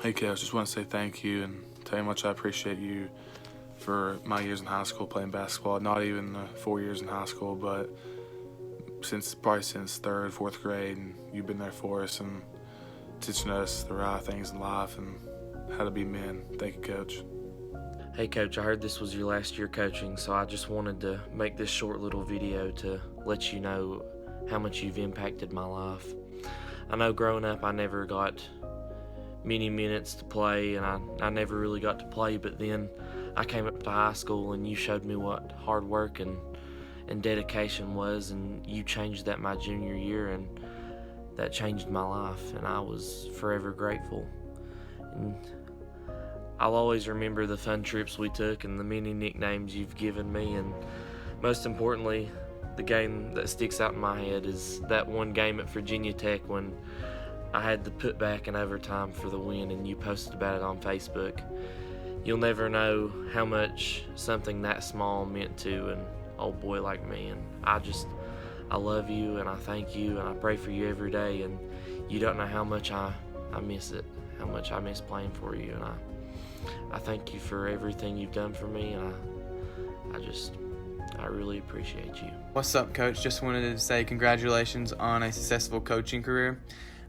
Hey, Coach, just want to say thank you and tell you how much I appreciate you for my years in high school playing basketball. Not even 4 years in high school, but probably since third, fourth grade, and you've been there for us and teaching us the right things in life and how to be men. Thank you, Coach. Hey Coach, I heard this was your last year coaching, so I just wanted to make this short little video to let you know how much you've impacted my life. I know growing up I never got many minutes to play, and I never really got to play, but then I came up to high school and you showed me what hard work and dedication was, and you changed that my junior year, and that changed my life, and I was forever grateful. And I'll always remember the fun trips we took and the many nicknames you've given me, and most importantly, the game that sticks out in my head is that one game at Virginia Tech when I had the putback in overtime for the win, and you posted about it on Facebook. You'll never know how much something that small meant to an old boy like me, and I love you, and I thank you, and I pray for you every day, and you don't know how much I miss it, how much I miss playing for you, and I thank you for everything you've done for me, and I really appreciate you. What's up, Coach? Just wanted to say congratulations on a successful coaching career.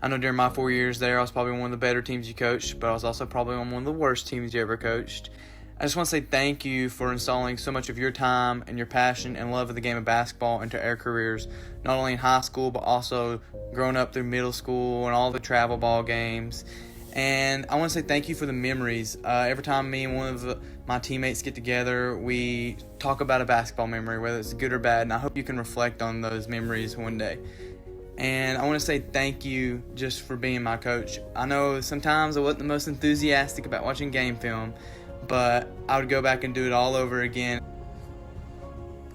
I know during my 4 years there, I was probably one of the better teams you coached, but I was also probably on one of the worst teams you ever coached. I just want to say thank you for installing so much of your time and your passion and love of the game of basketball into our careers, not only in high school, but also growing up through middle school and all the travel ball games. And I want to say thank you for the memories. Every time me and one of my teammates get together, we talk about a basketball memory, whether it's good or bad, and I hope you can reflect on those memories one day. And I want to say thank you just for being my coach. I know sometimes I wasn't the most enthusiastic about watching game film, but I would go back and do it all over again.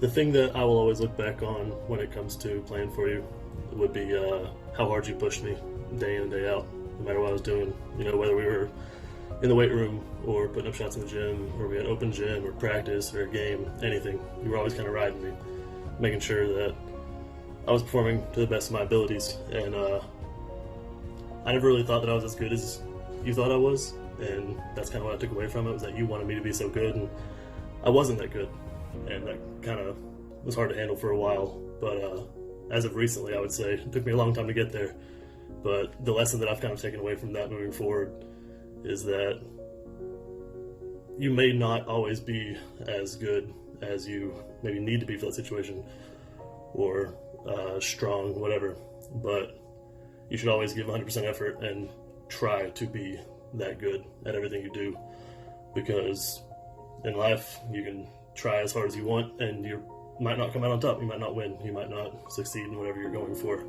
The thing that I will always look back on when it comes to playing for you would be how hard you pushed me day in and day out, no matter what I was doing. You know, whether we were in the weight room or putting up shots in the gym, or we had open gym or practice or a game, anything. You were always kind of riding me, making sure that I was performing to the best of my abilities. And I never really thought that I was as good as you thought I was. And that's kind of what I took away from it, was that you wanted me to be so good, and I wasn't that good. And that kind of was hard to handle for a while. But as of recently, I would say, it took me a long time to get there. But the lesson that I've kind of taken away from that moving forward is that you may not always be as good as you maybe need to be for that situation, or strong, whatever. But you should always give 100% effort and try to be that good at everything you do, because in life you can try as hard as you want and you might not come out on top, you might not win, you might not succeed in whatever you're going for.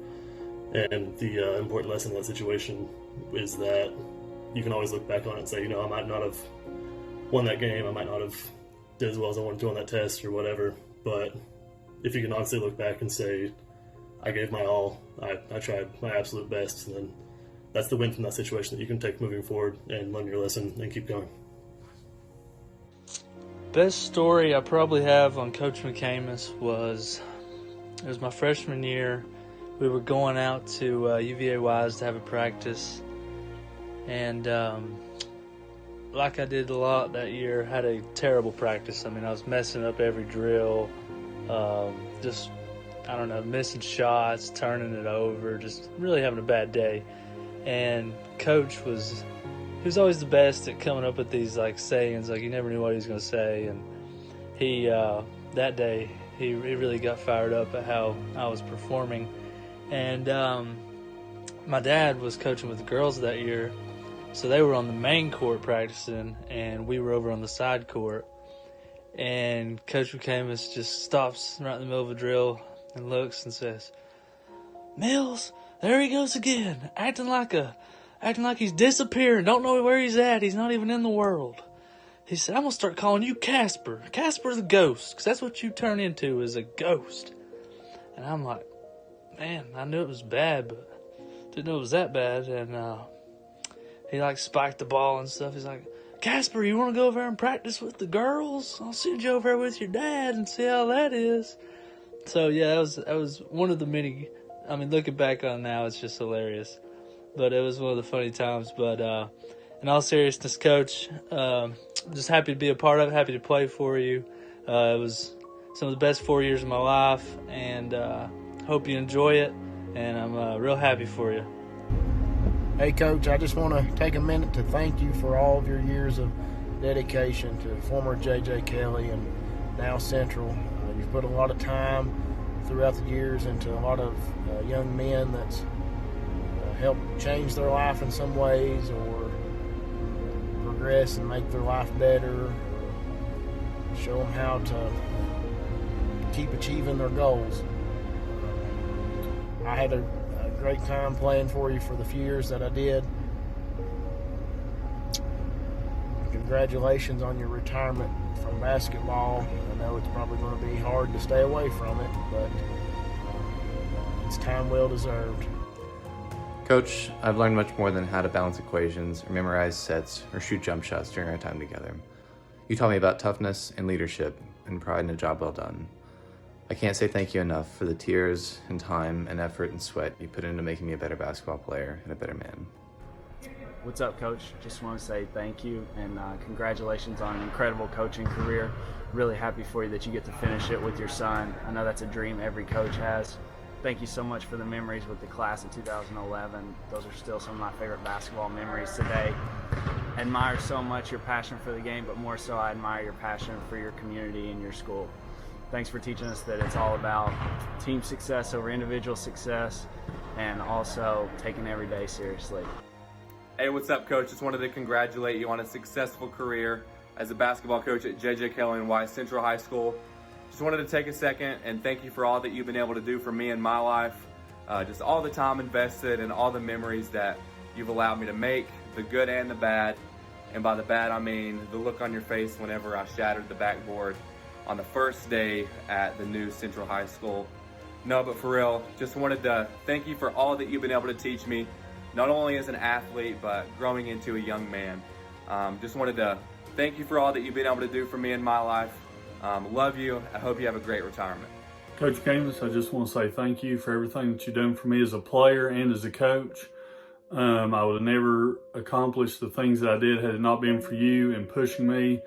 And the important lesson in that situation is that you can always look back on it and say, you know, I might not have won that game, I might not have did as well as I wanted to on that test or whatever, but if you can honestly look back and say, I gave my all, I tried my absolute best, then that's the win from that situation that you can take moving forward and learn your lesson and keep going. Best story I probably have on Coach McAmis it was my freshman year. We were going out to UVA Wise to have a practice, and like I did a lot that year, had a terrible practice. I mean, I was messing up every drill, missing shots, turning it over, just really having a bad day. And Coach was always the best at coming up with these like sayings, like you never knew what he was going to say. And he that day he really got fired up at how I was performing. And my dad was coaching with the girls that year, so they were on the main court practicing, and we were over on the side court. And Coach McAmis just stops right in the middle of a drill and looks and says, "Mills, there he goes again, acting like he's disappearing, don't know where he's at, he's not even in the world." He said, "I'm going to start calling you Casper the ghost, because that's what you turn into, is a ghost." And I'm like, man, I knew it was bad, but didn't know it was that bad. And he like spiked the ball and stuff. He's like, "Casper, you want to go over there and practice with the girls? I'll send you over there with your dad and see how that is." So yeah, that was one of the many. I mean, looking back on it now, it's just hilarious. But it was one of the funny times. But in all seriousness, Coach, just happy to be a part of it, happy to play for you. It was some of the best 4 years of my life, and hope you enjoy it, and I'm real happy for you. Hey, Coach, I just want to take a minute to thank you for all of your years of dedication to former J.J. Kelly and now Central. You've put a lot of time throughout the years into a lot of young men that's helped change their life in some ways or progress and make their life better, show them how to keep achieving their goals. I had a great time playing for you for the few years that I did. Congratulations on your retirement from basketball. I know it's probably going to be hard to stay away from it, but it's time well deserved. Coach, I've learned much more than how to balance equations or memorize sets or shoot jump shots during our time together. You taught me about toughness and leadership and pride in a job well done. I can't say thank you enough for the tears and time and effort and sweat you put into making me a better basketball player and a better man. What's up, Coach? Just want to say thank you and congratulations on an incredible coaching career. Really happy for you that you get to finish it with your son. I know that's a dream every coach has. Thank you so much for the memories with the class of 2011. Those are still some of my favorite basketball memories today. I admire so much your passion for the game, but more so I admire your passion for your community and your school. Thanks for teaching us that it's all about team success over individual success and also taking every day seriously. Hey, what's up, Coach? Just wanted to congratulate you on a successful career as a basketball coach at J.J. Kelly and White Central High School. Just wanted to take a second and thank you for all that you've been able to do for me in my life. Just all the time invested and all the memories that you've allowed me to make, the good and the bad. And by the bad, I mean the look on your face whenever I shattered the backboard on the first day at the new Central High School. No, but for real, just wanted to thank you for all that you've been able to teach me, not only as an athlete, but growing into a young man. Just wanted to thank you for all that you've been able to do for me in my life. Love you. I hope you have a great retirement. Coach McAmis, I just want to say thank you for everything that you've done for me as a player and as a coach. I would have never accomplished the things that I did had it not been for you and pushing me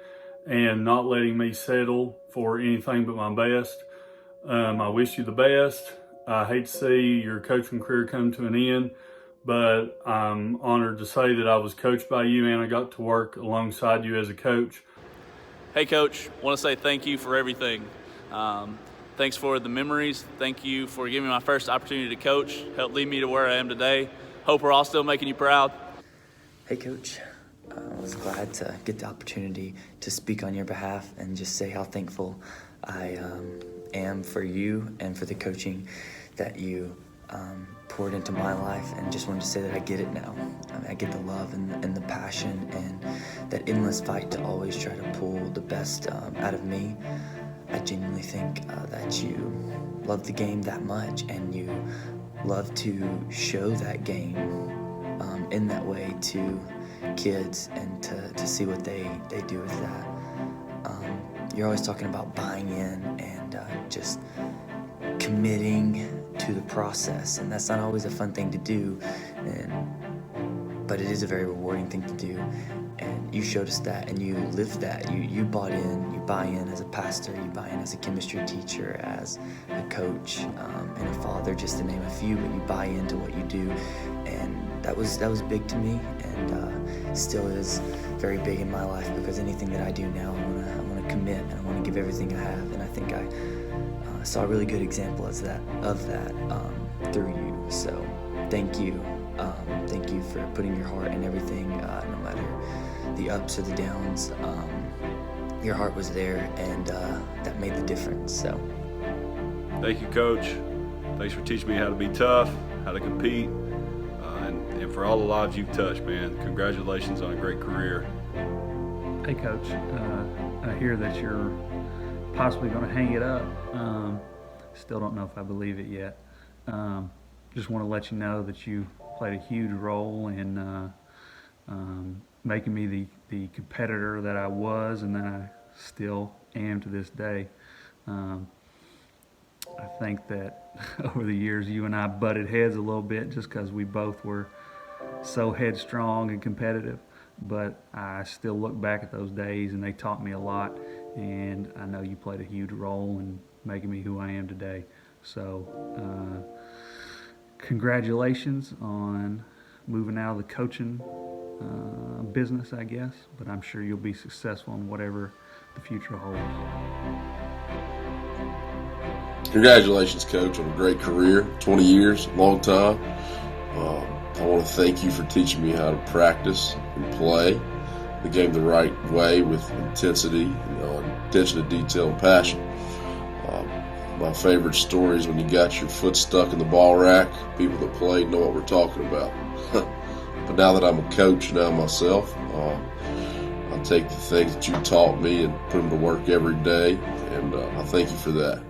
and not letting me settle for anything but my best. I wish you the best. I hate to see your coaching career come to an end, but I'm honored to say that I was coached by you and I got to work alongside you as a coach. Hey, Coach, I want to say thank you for everything. Thanks for the memories. Thank you for giving me my first opportunity to coach, helped lead me to where I am today. Hope we're all still making you proud. Hey, Coach. I was glad to get the opportunity to speak on your behalf and just say how thankful I am for you and for the coaching that you poured into my life, and just wanted to say that I get it now. I get the love and the passion and that endless fight to always try to pull the best out of me. I genuinely think that you love the game that much, and you love to show that game in that way to kids and to see what they do with that. You're always talking about buying in and just committing to the process, and that's not always a fun thing to do, but it is a very rewarding thing to do, and you showed us that, and you lived that. You bought in, you buy in as a pastor, you buy in as a chemistry teacher, as a coach, and a father, just to name a few, but you buy into what you do, and that was big to me, and still is very big in my life, because anything that I do now, I want to commit, and I want to give everything I have, and I think I saw a really good example of that through you. So thank you for putting your heart in everything, no matter the ups or the downs. Your heart was there, and that made the difference. So thank you, Coach. Thanks for teaching me how to be tough, how to compete, and for all the lives you've touched, man. Congratulations on a great career. Hey, Coach, I hear that you're possibly going to hang it up. Still don't know if I believe it yet. Just want to let you know that you played a huge role in making me the competitor that I was and that I still am to this day. I think that over the years you and I butted heads a little bit just because we both were so headstrong and competitive. but I still look back at those days, and they taught me a lot, and I know you played a huge role in making me who I am today. So congratulations on moving out of the coaching business, I guess, but I'm sure you'll be successful in whatever the future holds. Congratulations, Coach, on a great career, 20 years, long time. I want to thank you for teaching me how to practice and play the game the right way with intensity, attention to detail and passion. My favorite story is when you got your foot stuck in the ball rack. People that played know what we're talking about. But now that I'm a coach now myself, I take the things that you taught me and put them to work every day, and I thank you for that.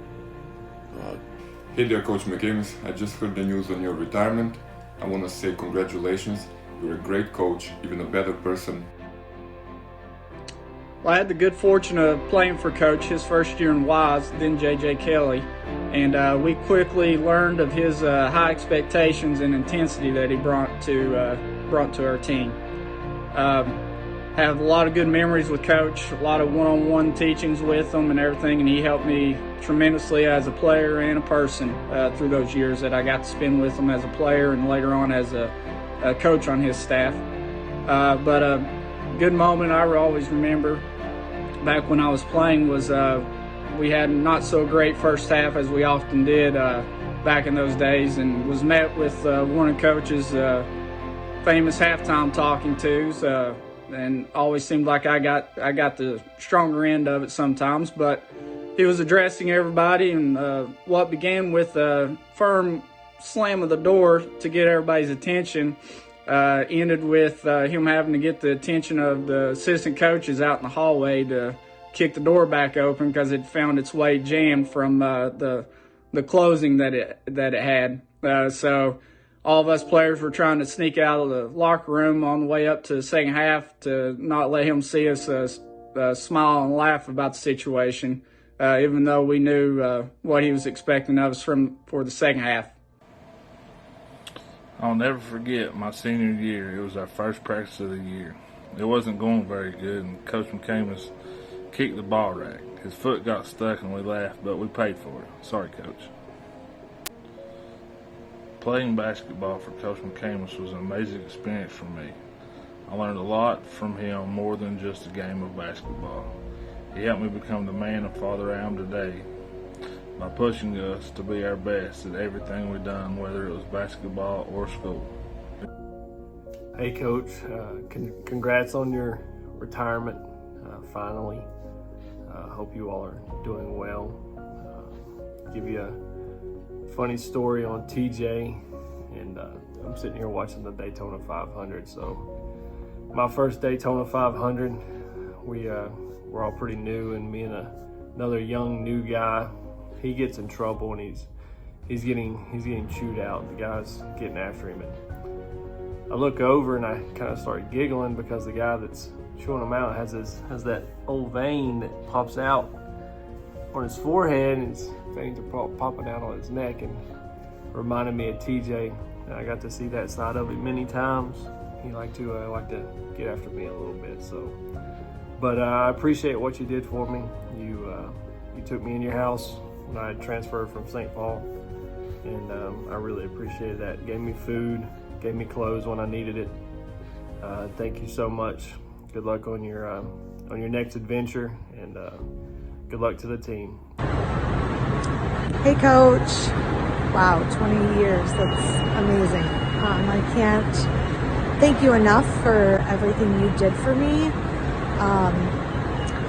Hey there, Coach McAmis. I just heard the news on your retirement. I want to say congratulations. You're a great coach, even a better person. Well, I had the good fortune of playing for Coach his first year in Wise, then JJ Kelly, and we quickly learned of his high expectations and intensity that he brought to our team. Have a lot of good memories with Coach, a lot of one-on-one teachings with him and everything, and he helped me tremendously as a player and a person through those years that I got to spend with him as a player and later on as a coach on his staff. But a good moment I always remember back when I was playing was we had not so great first half as we often did back in those days, and was met with one of Coach's famous halftime talking tos. And always seemed like I got the stronger end of it sometimes, but he was addressing everybody, and what began with a firm slam of the door to get everybody's attention ended with him having to get the attention of the assistant coaches out in the hallway to kick the door back open because it found its way jammed from the closing that it had. So all of us players were trying to sneak out of the locker room on the way up to the second half to not let him see us smile and laugh about the situation, even though we knew what he was expecting of us for the second half. I'll never forget my senior year. It was our first practice of the year. It wasn't going very good, and Coach McAmis kicked the ball rack. His foot got stuck, and we laughed, but we paid for it. Sorry, Coach. Playing basketball for Coach McAmis was an amazing experience for me. I learned a lot from him, more than just a game of basketball. He helped me become the man and father I am today by pushing us to be our best at everything we've done, whether it was basketball or school. Hey Coach, congrats on your retirement, finally. Hope you all are doing well. Give you a funny story on TJ, and I'm sitting here watching the Daytona 500. So my first Daytona 500, we're all pretty new, and me and another young new guy, he gets in trouble and he's getting chewed out. The guy's getting after him, and I look over and I kind of start giggling because the guy that's chewing him out has that old vein that pops out on his forehead, and his veins are popping out on his neck, and reminded me of TJ. And I got to see that side of it many times. He liked to get after me a little bit. So, but I appreciate what you did for me. You took me in your house when I had transferred from St. Paul, and I really appreciated that. Gave me food, gave me clothes when I needed it. Thank you so much. Good luck on your next adventure, and good luck to the team. Hey Coach, wow, 20 years, that's amazing. I can't thank you enough for everything you did for me.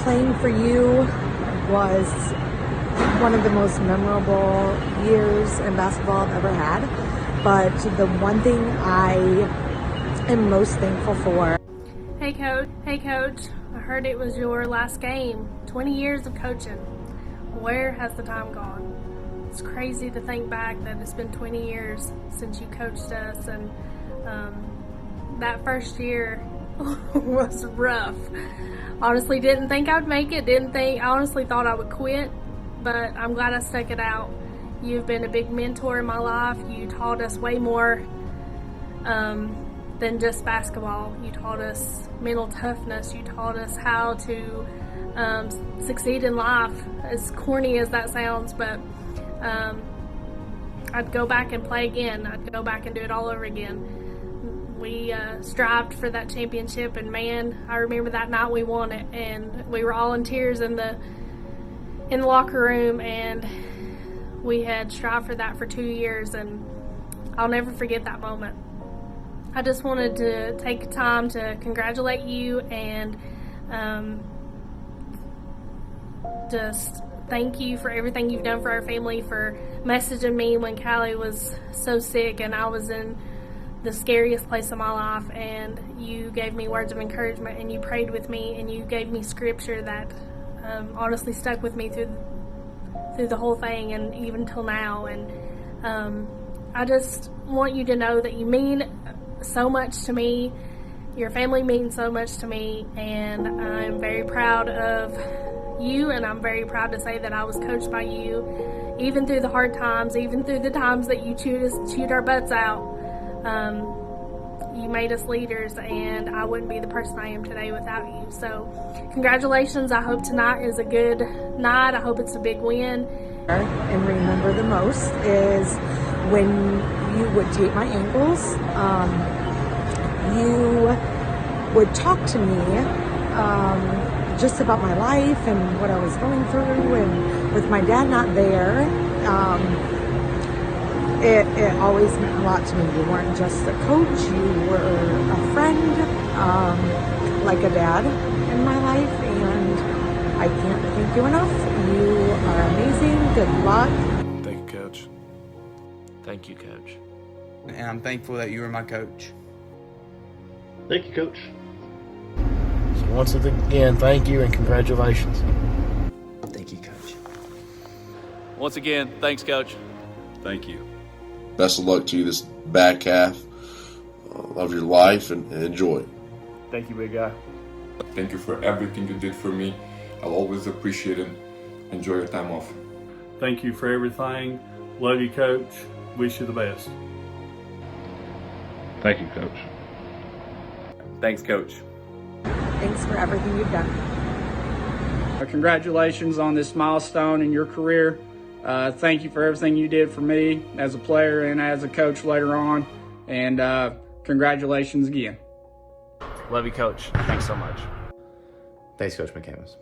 Playing for you was one of the most memorable years in basketball I've ever had, but the one thing I am most thankful for. Hey Coach, I heard it was your last game. 20 years of coaching. Where has the time gone? It's crazy to think back that it's been 20 years since you coached us, and that first year was rough. Honestly, didn't think I'd make it, honestly thought I would quit, but I'm glad I stuck it out. You've been a big mentor in my life. You taught us way more than just basketball. You taught us mental toughness. You taught us how to succeed in life, as corny as that sounds, but I'd go back and play again. I'd go back and do it all over again. We strived for that championship, and man, I remember that night we won it, and we were all in tears in the locker room, and we had strived for that for 2 years, and I'll never forget that moment. I just wanted to take time to congratulate you and just thank you for everything you've done for our family, for messaging me when Callie was so sick and I was in the scariest place of my life, and you gave me words of encouragement, and you prayed with me, and you gave me scripture that honestly stuck with me through the whole thing and even till now. And I just want you to know that you mean so much to me. Your family means so much to me, and I'm very proud of you, and I'm very proud to say that I was coached by you, even through the hard times, even through the times that you chewed our butts out. You made us leaders, and I wouldn't be the person I am today without you. So congratulations. I hope tonight is a good night. I hope it's a big win. And remember the most is when you would tape my ankles. You would talk to me just about my life and what I was going through, and with my dad not there, it always meant a lot to me. You weren't just a coach, you were a friend, like a dad in my life, and I can't thank you enough. You are amazing. Good luck. Thank you, Coach. Thank you, Coach. And I'm thankful that you were my coach. Thank you, Coach. So once again, thank you and congratulations. Thank you, Coach. Once again, thanks, Coach. Thank you. Best of luck to you this back half of your life, and enjoy it. Thank you, big guy. Thank you for everything you did for me. I'll always appreciate it. Enjoy your time off. Thank you for everything. Love you, Coach. Wish you the best. Thank you, Coach. Thanks, Coach. Thanks for everything you've done. Congratulations on this milestone in your career. Thank you for everything you did for me as a player and as a coach later on. And congratulations again. Love you, Coach. Thanks so much. Thanks, Coach McAmis.